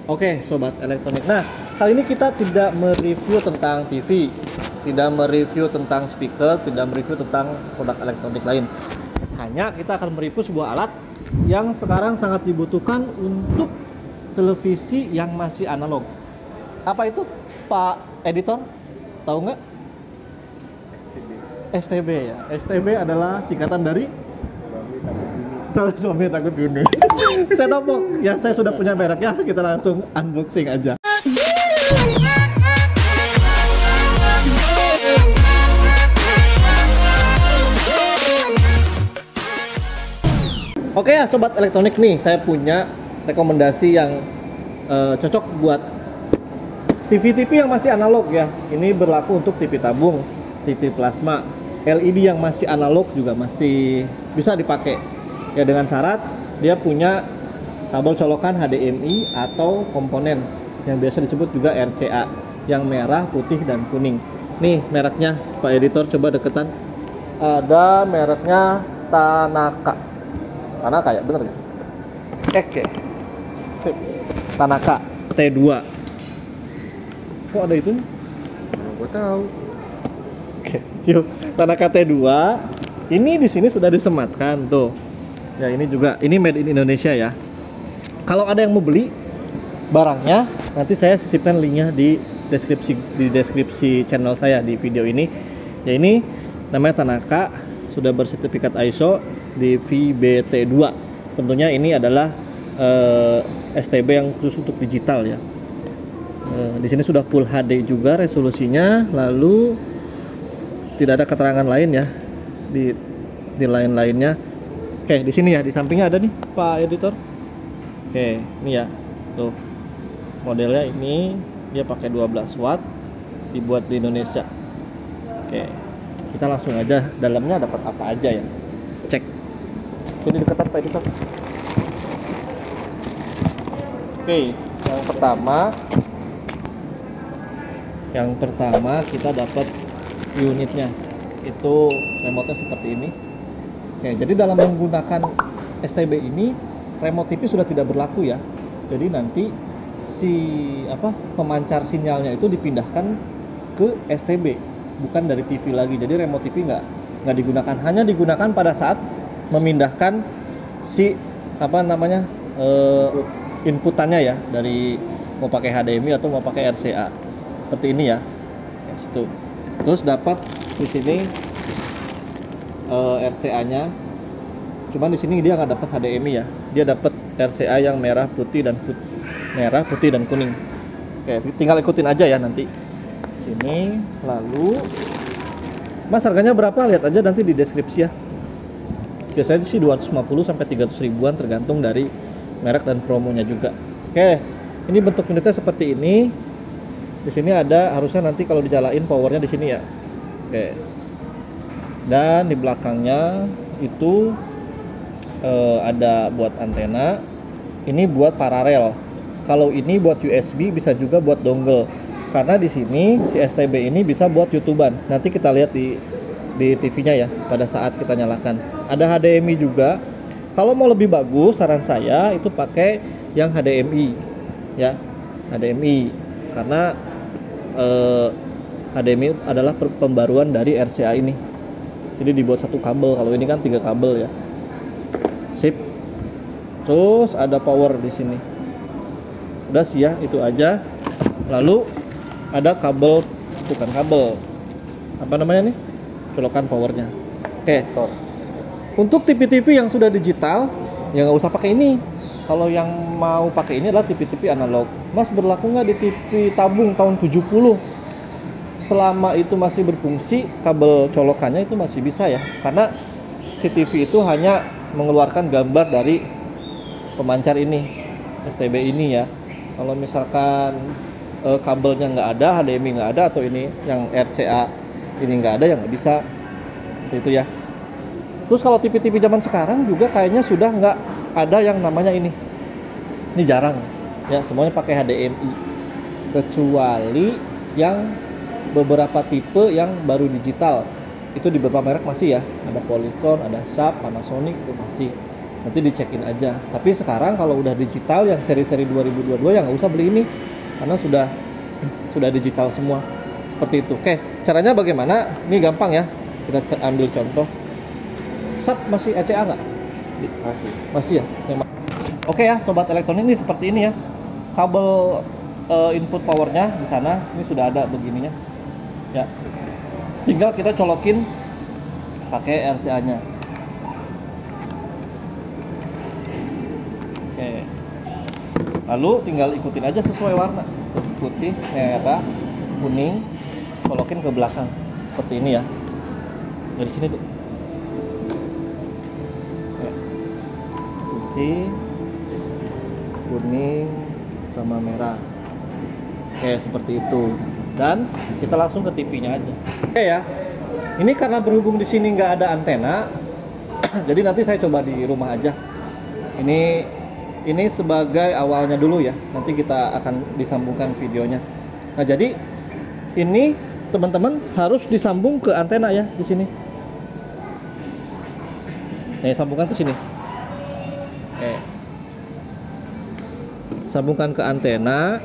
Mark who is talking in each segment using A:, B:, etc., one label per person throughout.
A: Oke, sobat elektronik. Nah, kali ini kita tidak mereview tentang TV, tidak mereview tentang speaker, tidak mereview tentang produk elektronik lain. Hanya kita akan mereview sebuah alat yang sekarang sangat dibutuhkan untuk televisi yang masih analog. Apa itu, Pak Editor? Tahu nggak? STB ya. STB adalah singkatan dari suami takut gunung. Saya tahu, ya saya sudah punya mereknya. Kita langsung unboxing aja. Oke ya sobat elektronik, nih saya punya rekomendasi yang cocok buat TV-TV yang masih analog ya. Ini berlaku untuk TV tabung, TV plasma, LED yang masih analog juga masih bisa dipakai. Ya dengan syarat dia punya kabel colokan HDMI atau komponen yang biasa disebut juga RCA yang merah, putih, dan kuning. Nih mereknya Pak Editor, coba deketan. Ada mereknya Tanaka. Tanaka ya, bener ya? Oke. Sip. Tanaka T2. Kok ada itu?
B: Gue tahu.
A: Oke, yuk. Tanaka T2. Ini di sini sudah disematkan tuh. Ya ini juga, ini made in Indonesia ya. Kalau ada yang mau beli barangnya, nanti saya sisipkan linknya di deskripsi channel saya di video ini. Ya ini namanya Tanaka, sudah bersertifikat ISO di VBT2. Tentunya ini adalah STB yang khusus untuk digital ya. Di sini sudah Full HD juga resolusinya, lalu tidak ada keterangan lain ya di lain-lainnya. Oke, di sini ya, di sampingnya ada nih Pak Editor. Oke, ini ya. Tuh. Modelnya ini dia pakai 12 watt, dibuat di Indonesia. Oke. Kita langsung aja dalamnya dapat apa aja ya. Cek. Ini deketan Pak Editor. Oke, yang pertama kita dapat unitnya. Itu remote-nya seperti ini. Oke, jadi dalam menggunakan STB ini remote TV sudah tidak berlaku ya. Jadi nanti pemancar sinyalnya itu dipindahkan ke STB, bukan dari TV lagi. Jadi remote TV nggak digunakan, hanya digunakan pada saat memindahkan inputannya ya, dari mau pakai HDMI atau mau pakai RCA. Seperti ini ya. Situ. Terus dapat di sini RCA-nya. Cuman di sini dia nggak dapat HDMI ya. Dia dapat RCA yang merah, putih, dan kuning. Oke, tinggal ikutin aja ya nanti. Sini, lalu Mas harganya berapa? Lihat aja nanti di deskripsi ya. Biasanya sih 250 sampai 300 ribuan tergantung dari merek dan promonya juga. Oke, ini bentuk unitnya seperti ini. Di sini ada, harusnya nanti kalau dijalain powernya di sini ya. Oke. Dan di belakangnya itu ada buat antena. Ini buat paralel. Kalau ini buat USB, bisa juga buat dongle. Karena di sini si STB ini bisa buat YouTuber. Nanti kita lihat di TV-nya ya pada saat kita nyalakan. Ada HDMI juga. Kalau mau lebih bagus, saran saya itu pakai yang HDMI ya. HDMI karena HDMI adalah pembaruan dari RCA ini. Jadi dibuat satu kabel, kalau ini kan 3 kabel ya. Sip. Terus ada power di sini. Udah sih ya, itu aja. Lalu ada kabel, bukan kabel. Apa namanya nih? Colokan powernya. Oke. Untuk TV-TV yang sudah digital, ya nggak usah pakai ini. Kalau yang mau pakai ini adalah TV-TV analog. Mas berlaku nggak di TV tabung tahun 70? Selama itu masih berfungsi, kabel colokannya itu masih bisa ya, karena si TV itu hanya mengeluarkan gambar dari pemancar ini, STB ini ya. Kalau misalkan kabelnya nggak ada, HDMI nggak ada, atau ini yang RCA ini nggak ada, ya nggak bisa. Itu ya. Terus kalau TV-TV zaman sekarang juga kayaknya sudah nggak ada yang namanya ini jarang ya, semuanya pakai HDMI, kecuali yang beberapa tipe yang baru digital. Itu di beberapa merek masih ya, ada Polytron, ada Sharp, Panasonic, itu masih. nanti dicekin aja. Tapi sekarang kalau udah digital yang seri-seri 2022 ya nggak usah beli ini karena sudah digital semua seperti itu. Oke, caranya bagaimana? Ini gampang ya, kita ambil contoh. SAP masih ECA nggak? Masih ya. Oke ya, sobat elektronik, ini seperti ini ya. Kabel input powernya di sana, ini sudah ada begininya. Ya, tinggal kita colokin pakai RCA-nya. Oke, lalu tinggal ikutin aja sesuai warna, putih, merah, kuning, colokin ke belakang seperti ini ya. Dari sini tuh, putih, kuning, sama merah. Oke, seperti itu. Dan kita langsung ke TV-nya aja. Oke ya. Ini karena berhubung di sini nggak ada antena, jadi nanti saya coba di rumah aja. Ini sebagai awalnya dulu ya. Nanti kita akan disambungkan videonya. Nah, jadi ini teman-teman harus disambung ke antena ya di sini. Nih, sambungkan ke sini. Oke. Sambungkan ke antena.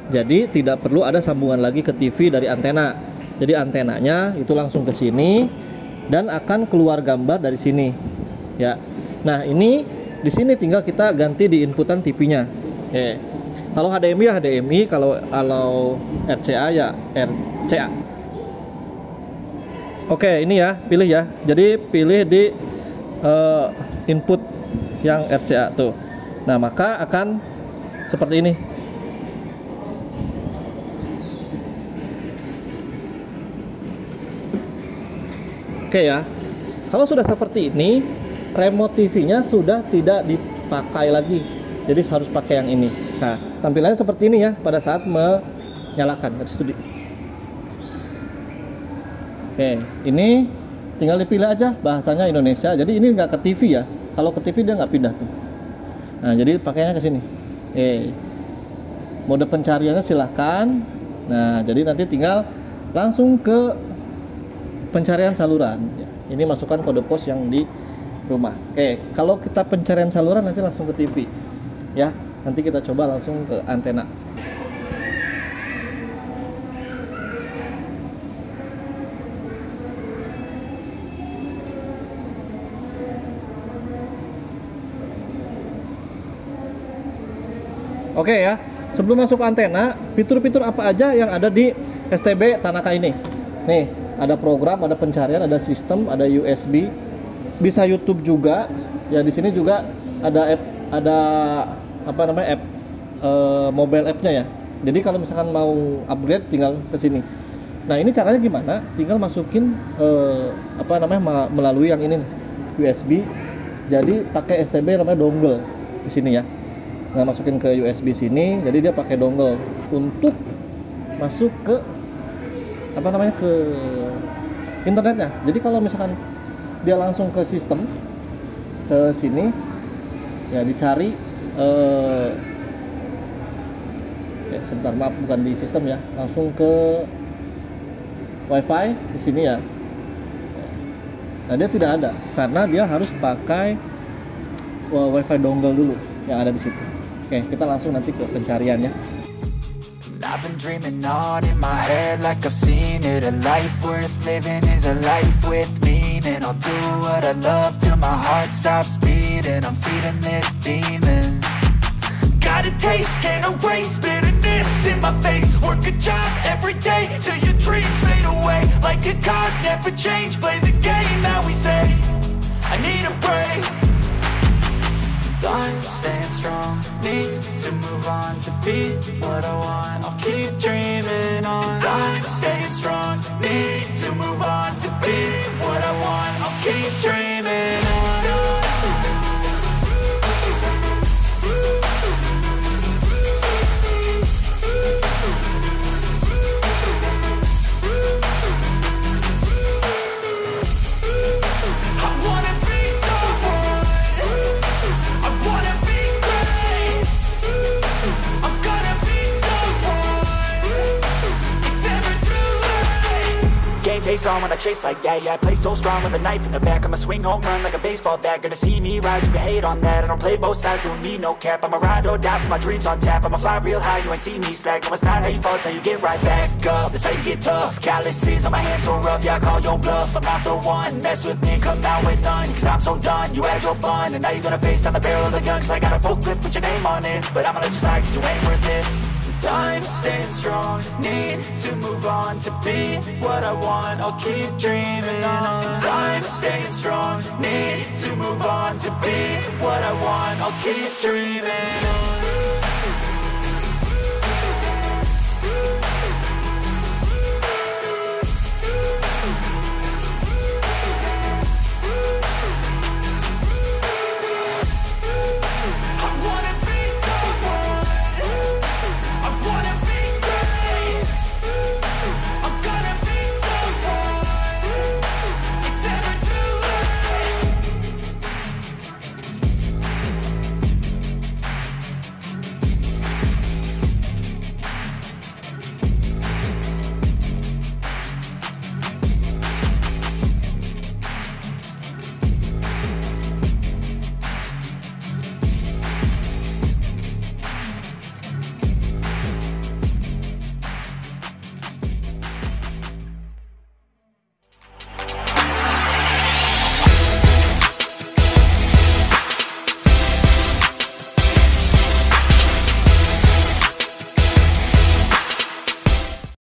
A: Jadi tidak perlu ada sambungan lagi ke TV dari antena. Jadi antenanya itu langsung ke sini dan akan keluar gambar dari sini. Ya. Nah, ini di sini tinggal kita ganti di inputan TV-nya. Oke. Kalau HDMI ya HDMI, kalau RCA ya RCA. Oke, ini ya, pilih ya. Jadi pilih di input yang RCA tuh. Nah, maka akan seperti ini. Oke ya. Kalau sudah seperti ini, remote TV-nya sudah tidak dipakai lagi. Jadi harus pakai yang ini. Nah, tampilannya seperti ini ya pada saat menyalakan dari studi. Oke, ini tinggal dipilih aja bahasanya Indonesia. Jadi ini nggak ke TV ya. Kalau ke TV dia nggak pindah tuh. Nah, jadi pakainya ke sini. Oke. Mode pencariannya silahkan. Nah, jadi nanti tinggal langsung ke pencarian saluran. Ini masukkan kode pos yang di rumah. Oke, kalau kita pencarian saluran nanti langsung ke TV. Ya, nanti kita coba langsung ke antena. Oke ya, sebelum masuk ke antena, fitur-fitur apa aja yang ada di STB Tanaka ini? Nih, ada program, ada pencarian, ada sistem, ada USB, bisa YouTube juga. Ya, di sini juga ada app, ada app mobile app-nya ya. Jadi kalau misalkan mau upgrade tinggal ke sini. Nah, ini caranya gimana? Tinggal masukin melalui yang ini nih, USB. Jadi pakai STB namanya dongle di sini ya. Nah, masukin ke USB sini, jadi dia pakai dongle untuk masuk ke ke internetnya. Jadi kalau misalkan dia langsung ke sistem ke sini ya, dicari sebentar, maaf, bukan di sistem ya, langsung ke WiFi di sini ya. Nah, dia tidak ada karena dia harus pakai WiFi dongle dulu yang ada di situ. Oke, kita langsung nanti ke pencarian ya.
B: I've been dreaming on in my head like I've seen it. A life worth living is a life with meaning. I'll do what I love till my heart stops beating. I'm feeding this demon. Got a taste, can't erase bitterness in my face. Work a job every day till your dreams fade away. Like a card, never change. Play the game that we say. I need a break. I'm staying strong, need to move on to be what I want. I'll keep dreaming on. I'm staying strong, need to move on to be what I want. I'll keep dreaming on. face on when I chase like that. Yeah, I play so strong with a knife in the back. I'ma swing home run like a baseball bat. Gonna see me rise if you hate on that. I don't play both sides, doing me no cap. I'ma ride or die for my dreams on tap. I'ma fly real high, you ain't see me slack. No, it's not how you fall, it's how you get right back up. That's how you get tough. Calluses on my hands so rough, yeah, I call your bluff. I'm not the one, mess with me, come out with none. Cause I'm so done, you had your fun. And now you're gonna face down the barrel of the gun. Cause I got a full clip with your name on it. But I'ma let you slide cause you ain't worth it. I'm staying strong, need to move on to be what I want, I'll keep dreaming on. I'm staying strong, need to move on to be what I want, I'll keep dreaming on.